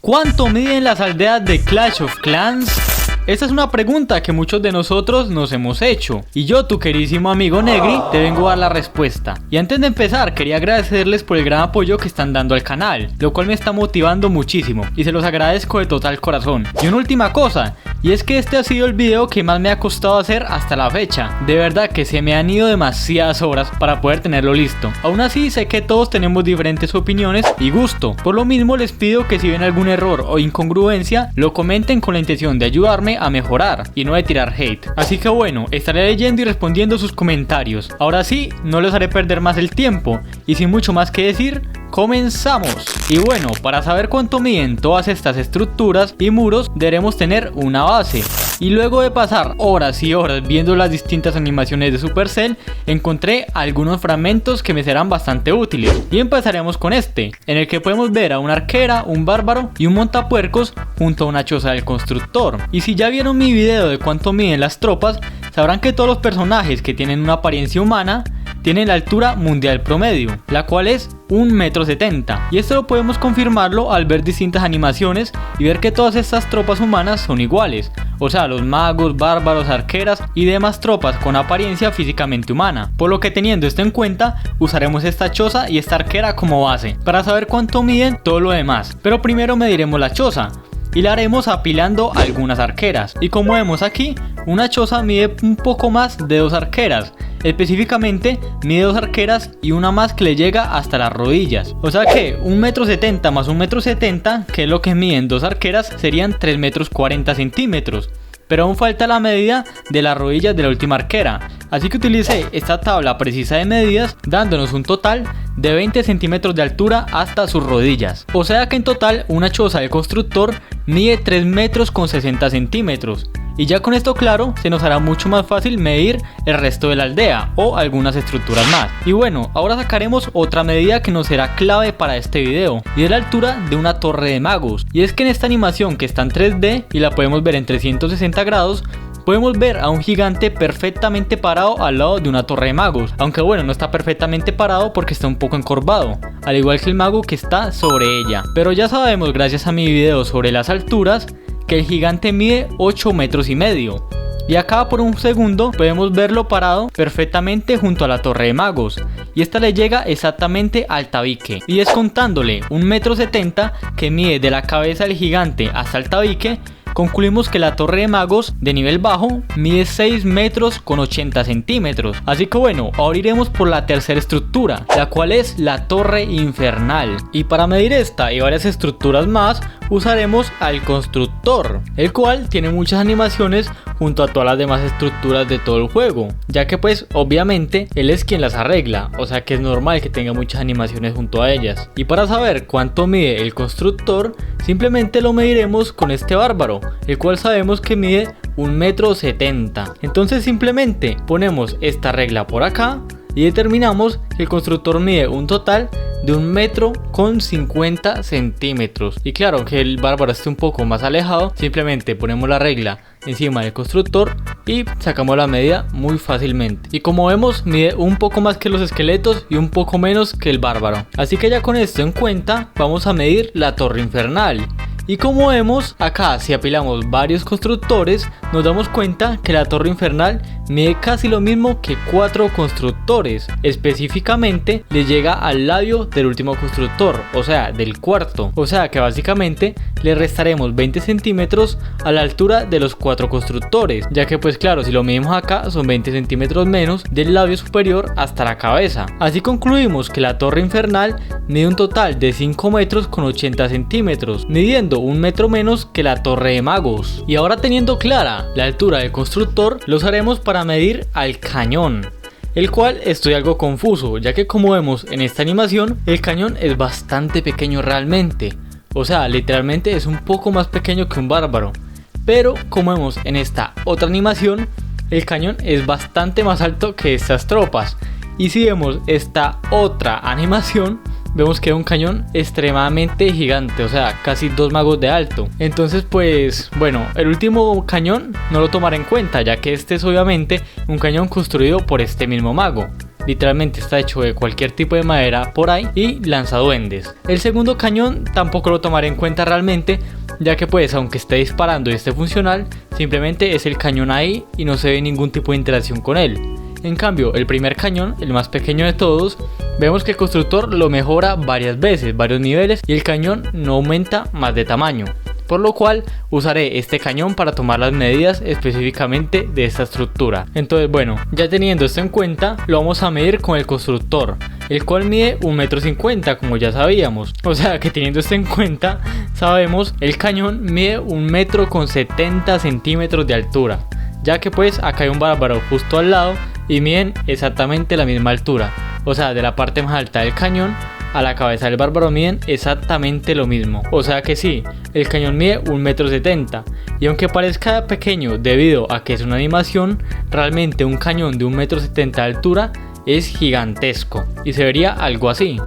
¿Cuánto miden las aldeas de Clash of Clans? Esta es una pregunta que muchos de nosotros nos hemos hecho, y yo, tu queridísimo amigo Negri, te vengo a dar la respuesta. Y antes de empezar, quería agradecerles por el gran apoyo que están dando al canal, lo cual me está motivando muchísimo, y se los agradezco de total corazón. Y una última cosa, y es que este ha sido el video que más me ha costado hacer hasta la fecha. De verdad que se me han ido demasiadas horas para poder tenerlo listo. Aún así, sé que todos tenemos diferentes opiniones y gusto. Por lo mismo, les pido que si ven algún error o incongruencia, lo comenten con la intención de ayudarme a mejorar y no de tirar hate. Así que bueno, estaré leyendo y respondiendo sus comentarios. Ahora sí, no les haré perder más el tiempo y sin mucho más que decir, comenzamos. Y bueno, para saber cuánto miden todas estas estructuras y muros, deberemos tener una base. Y luego de pasar horas y horas viendo las distintas animaciones de Supercell, encontré algunos fragmentos que me serán bastante útiles. Y empezaremos con este, en el que podemos ver a una arquera, un bárbaro y un montapuercos junto a una choza del constructor. Y si ya vieron mi video de cuánto miden las tropas, sabrán que todos los personajes que tienen una apariencia humana tienen la altura mundial promedio, la cual es 1,70 m, y esto lo podemos confirmarlo al ver distintas animaciones y ver que todas estas tropas humanas son iguales, o sea, los magos, bárbaros, arqueras y demás tropas con apariencia físicamente humana, por lo que teniendo esto en cuenta, usaremos esta choza y esta arquera como base, para saber cuánto miden todo lo demás, pero primero mediremos la choza. Y la haremos apilando algunas arqueras. Y como vemos aquí, una choza mide un poco más de 2 arqueras. Específicamente mide 2 arqueras y una más que le llega hasta las rodillas. O sea que 1,70 m más 1,70 m, que es lo que miden 2 arqueras, serían 3,40 m. Pero aún falta la medida de las rodillas de la última arquera. Así que utilicé esta tabla precisa de medidas, dándonos un total de 20 centímetros de altura hasta sus rodillas. O sea que en total una choza del constructor mide 3,60 m. Y ya con esto claro, se nos hará mucho más fácil medir el resto de la aldea o algunas estructuras más. Y bueno, ahora sacaremos otra medida que nos será clave para este video, y es la altura de una torre de magos. Y es que en esta animación que está en 3D y la podemos ver en 360 grados, podemos ver a un gigante perfectamente parado al lado de una torre de magos. Aunque bueno, no está perfectamente parado porque está un poco encorvado, al igual que el mago que está sobre ella. Pero ya sabemos, gracias a mi video sobre las alturas, que el gigante mide 8,5 metros. Y acá por un segundo podemos verlo parado perfectamente junto a la torre de magos, y esta le llega exactamente al tabique, y descontándole 1,70 m que mide de la cabeza del gigante hasta el tabique, concluimos que la torre de magos de nivel bajo mide 6,80 m. Así que bueno, ahora iremos por la tercera estructura, la cual es la torre infernal. Y para medir esta y varias estructuras más, usaremos al constructor, el cual tiene muchas animaciones junto a todas las demás estructuras de todo el juego, ya que pues obviamente él es quien las arregla, o sea que es normal que tenga muchas animaciones junto a ellas. Y para saber cuánto mide el constructor, simplemente lo mediremos con este bárbaro, el cual sabemos que mide 1,70 m. Entonces simplemente ponemos esta regla por acá y determinamos que el constructor mide un total de 1,50 m. Y claro, aunque el bárbaro esté un poco más alejado, simplemente ponemos la regla encima del constructor y sacamos la medida muy fácilmente. Y como vemos, mide un poco más que los esqueletos y un poco menos que el bárbaro. Así que ya con esto en cuenta, vamos a medir la torre infernal. Y como vemos acá, si apilamos varios constructores, nos damos cuenta que la torre infernal mide casi lo mismo que 4 constructores. Específicamente le llega al labio del último constructor, o sea del cuarto. O sea que básicamente le restaremos 20 centímetros a la altura de los 4 constructores, ya que pues claro, si lo medimos acá son 20 centímetros menos del labio superior hasta la cabeza. Así concluimos que la torre infernal mide un total de 5,80 m, midiendo 1 metro menos que la torre de magos. Y ahora teniendo clara la altura del constructor, lo usaremos para medir al cañón, el cual estoy algo confuso, ya que como vemos en esta animación, el cañón es bastante pequeño realmente, o sea literalmente es un poco más pequeño que un bárbaro. Pero como vemos en esta otra animación, el cañón es bastante más alto que estas tropas. Y si vemos esta otra animación, vemos que es un cañón extremadamente gigante, o sea, casi 2 magos de alto. Entonces pues, bueno, el último cañón no lo tomaré en cuenta, ya que este es obviamente un cañón construido por este mismo mago. literalmente está hecho de cualquier tipo de madera por ahí y lanzaduendes. El segundo cañón tampoco lo tomaré en cuenta realmente, ya que pues aunque esté disparando y esté funcional, simplemente es el cañón ahí y no se ve ningún tipo de interacción con él. En cambio, el primer cañón, el más pequeño de todos, vemos que el constructor lo mejora varias veces, varios niveles, y el cañón no aumenta más de tamaño. Por lo cual usaré este cañón para tomar las medidas específicamente de esta estructura. Entonces bueno, ya teniendo esto en cuenta, lo vamos a medir con el constructor, el cual mide 1,50 m, como ya sabíamos. O sea que teniendo esto en cuenta, sabemos el cañón mide 1,70 m de altura, ya que pues acá hay un bárbaro justo al lado y miden exactamente la misma altura. O sea, de la parte más alta del cañón a la cabeza del bárbaro miden exactamente lo mismo. O sea que sí, el cañón mide 1,70 m. Y aunque parezca pequeño debido a que es una animación, realmente un cañón de 1,70 m de altura es gigantesco. Y se vería algo así.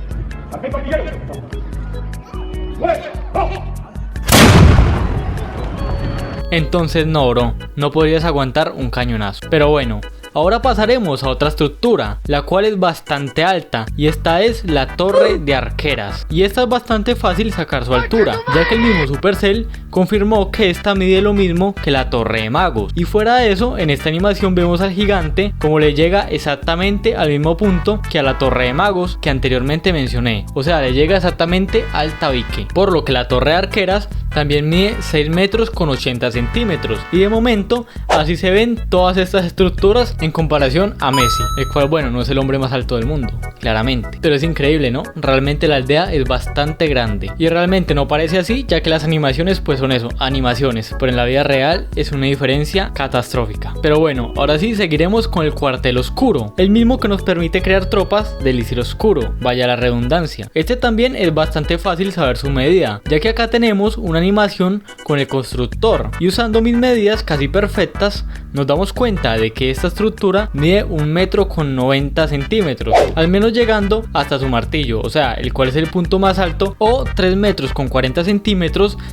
Entonces no, bro, no podrías aguantar un cañonazo. Pero bueno, ahora pasaremos a otra estructura, la cual es bastante alta, y esta es la torre de arqueras. Y esta es bastante fácil sacar su altura, ya que el mismo Supercell confirmó que esta mide lo mismo que la torre de magos. Y fuera de eso, en esta animación vemos al gigante como le llega exactamente al mismo punto que a la torre de magos que anteriormente mencioné. O sea, le llega exactamente al tabique. Por lo que la torre de arqueras también mide 6 metros con 80 centímetros. Y de momento así se ven todas estas estructuras en comparación a Messi, el cual bueno, no es el hombre más alto del mundo, claramente. Pero es increíble, ¿no? Realmente la aldea es bastante grande. Y realmente no parece así, ya que las animaciones pues son eso, animaciones. Pero en la vida real es una diferencia catastrófica. Pero bueno, ahora sí seguiremos con el cuartel oscuro, el mismo que nos permite crear tropas del elixir oscuro, vaya la redundancia. Este también es bastante fácil saber su medida, ya que acá tenemos una animación con el constructor. Y usando mis medidas casi perfectas, nos damos cuenta de que esta estructura mide 1,90 m, al menos llegando hasta su martillo, o sea, el cual es el punto más alto, o 3,40 m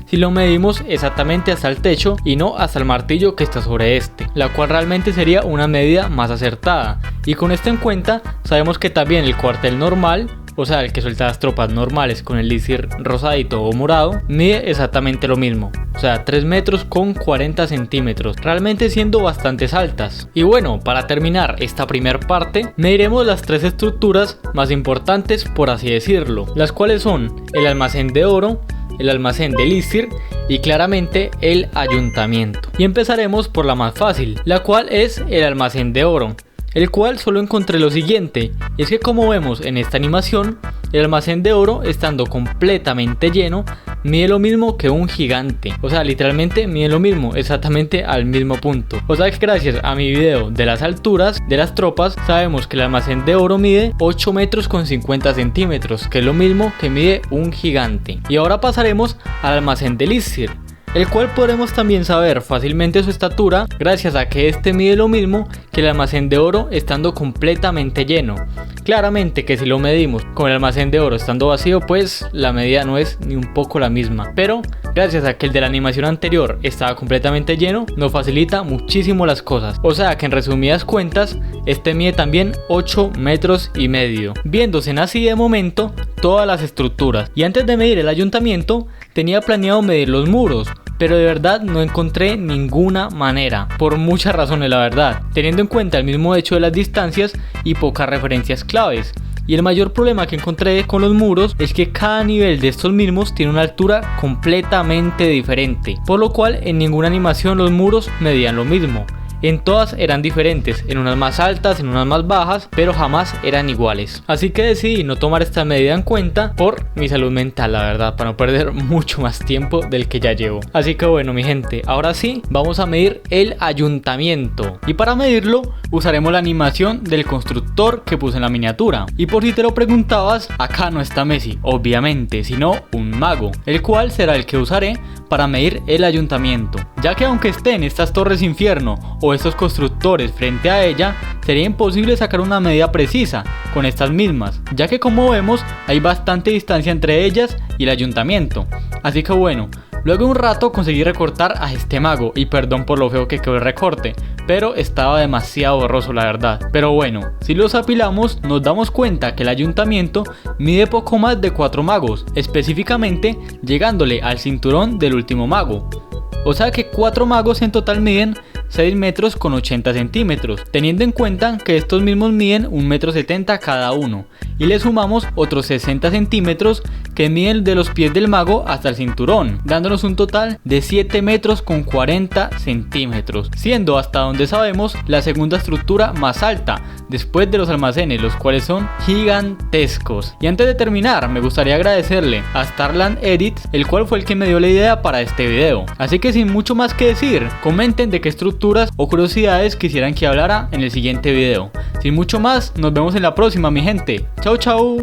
si lo medimos exactamente hasta el techo y no hasta el martillo que está sobre este, la cual realmente sería una medida más acertada. Y con esto en cuenta, sabemos que también el cuartel normal, o sea, el que suelta las tropas normales con el elixir rosadito o morado, mide exactamente lo mismo, o sea, 3,40 m, realmente siendo bastantes altas. Y bueno, para terminar esta primera parte, mediremos las tres estructuras más importantes, por así decirlo, las cuales son el almacén de oro, el almacén de elixir y claramente el ayuntamiento. Y empezaremos por la más fácil, la cual es el almacén de oro, el cual solo encontré lo siguiente, y es que como vemos en esta animación, el almacén de oro estando completamente lleno mide lo mismo que un gigante, o sea, literalmente mide lo mismo, exactamente al mismo punto. O sea que gracias a mi video de las alturas de las tropas, sabemos que el almacén de oro mide 8,50 m, que es lo mismo que mide un gigante. Y ahora pasaremos al almacén de elixir, el cual podremos también saber fácilmente su estatura gracias a que este mide lo mismo que el almacén de oro estando completamente lleno. Claramente que si lo medimos con el almacén de oro estando vacío, pues la medida no es ni un poco la misma, pero gracias a que el de la animación anterior estaba completamente lleno, nos facilita muchísimo las cosas. O sea que en resumidas cuentas, este mide también 8,5 metros, viéndose así de momento todas las estructuras. Y antes de medir el ayuntamiento, tenía planeado medir los muros, pero de verdad no encontré ninguna manera, por muchas razones la verdad, teniendo en cuenta el mismo hecho de las distancias y pocas referencias claves. Y el mayor problema que encontré con los muros es que cada nivel de estos mismos tiene una altura completamente diferente, por lo cual en ninguna animación los muros medían lo mismo. En todas eran diferentes, en unas más altas, en unas más bajas, pero jamás eran iguales. Así que decidí no tomar esta medida en cuenta por mi salud mental, la verdad, para no perder mucho más tiempo del que ya llevo. Así que bueno, mi gente, ahora sí, vamos a medir el ayuntamiento. Y para medirlo, usaremos la animación del constructor que puse en la miniatura. Y por si te lo preguntabas, acá no está Messi, obviamente, sino un mago, el cual será el que usaré para medir el ayuntamiento, ya que aunque estén estas torres infierno o estos constructores frente a ella, sería imposible sacar una medida precisa con estas mismas, ya que como vemos hay bastante distancia entre ellas y el ayuntamiento. Así que bueno, Luego de un rato conseguí recortar a este mago, y perdón por lo feo que quedó el recorte, pero estaba demasiado borroso la verdad. Pero bueno, si los apilamos nos damos cuenta que el ayuntamiento mide poco más de 4 magos, específicamente llegándole al cinturón del último mago. O sea que 4 magos en total miden 6 metros con 80 centímetros, teniendo en cuenta que estos mismos miden 1,70 m cada uno, y le sumamos otros 60 centímetros que miden de los pies del mago hasta el cinturón, dándonos un total de 7 metros con 40 centímetros, siendo hasta donde sabemos la segunda estructura más alta, después de los almacenes, los cuales son gigantescos. Y antes de terminar, me gustaría agradecerle a Starland Edits, el cual fue el que me dio la idea para este video. Así que sin mucho más que decir, comenten de qué estructuras o curiosidades quisieran que hablara en el siguiente video. Sin mucho más, nos vemos en la próxima, mi gente. Chau chau.